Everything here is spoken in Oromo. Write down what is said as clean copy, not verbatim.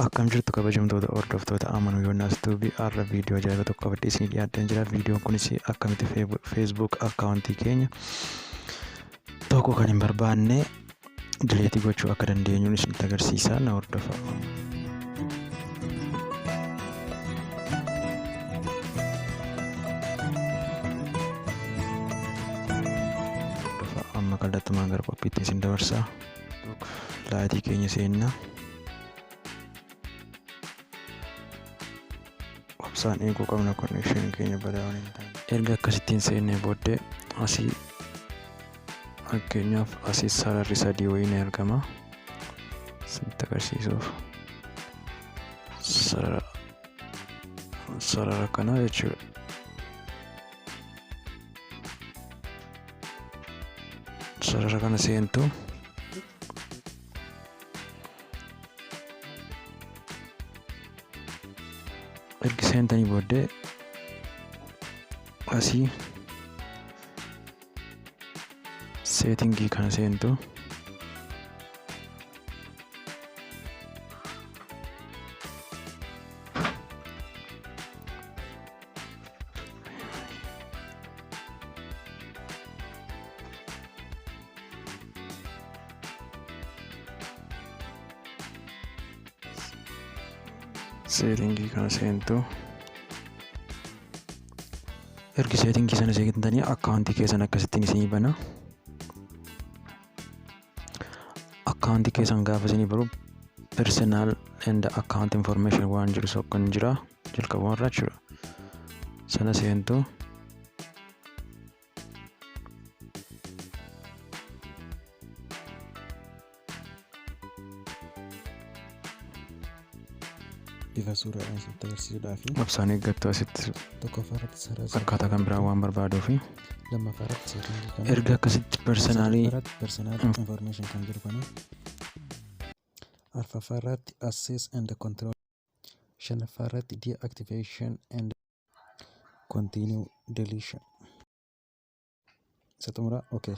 Akkam jirtu kabajamtoota hordoftoota amanuu Yoonaas Tuubii har'a viidiyoo ajaa'iba tokko qabadhee isinii dhiyaatteen jira. Viidiyoon kunis akkamitti feesbuuk akkaawuntii keenya tokko kan hin barbaanne dileetii gochuu akka dandeenyuun isinitti agarsiisa. Na hordofa. Amma kallattumaan gara qophiitti isin dabarsaa. Laayitii keenya seennaa. Obsaan eeguu qabna konnekshinii keenya badaa waan hin taane. Erga akkasittiin seennee booddee asii fakkeenyaaf asii sararri sadii wayii ni argama. Isinitti agarsiisuuf sarara kanaa jechuudha. Sarara kana seentu ergi seentanii booddee asii seetingii kana seentu seetingii kana seentu ergi seetingii sana seentanii akkaawuntii keessan akkasittiin isinii bana. Akkaawuntii keessan gaafa isinii baru personal and account information waan jiru tokkoon jira jalqabumarra jechuudha. Sana seentu bifa suuraa asitti agarsiisuudhaaf obsaan eeggattu asitti tokkoffaarratti sarara akkaataa kan biraa waan barbaaduu fi lammaffaarratti seetingii kana erga akkasitti personal information kan jiru kana arfaffaarratti access and control shanaffaarratti deactivation and continue deletion isa xumura okay.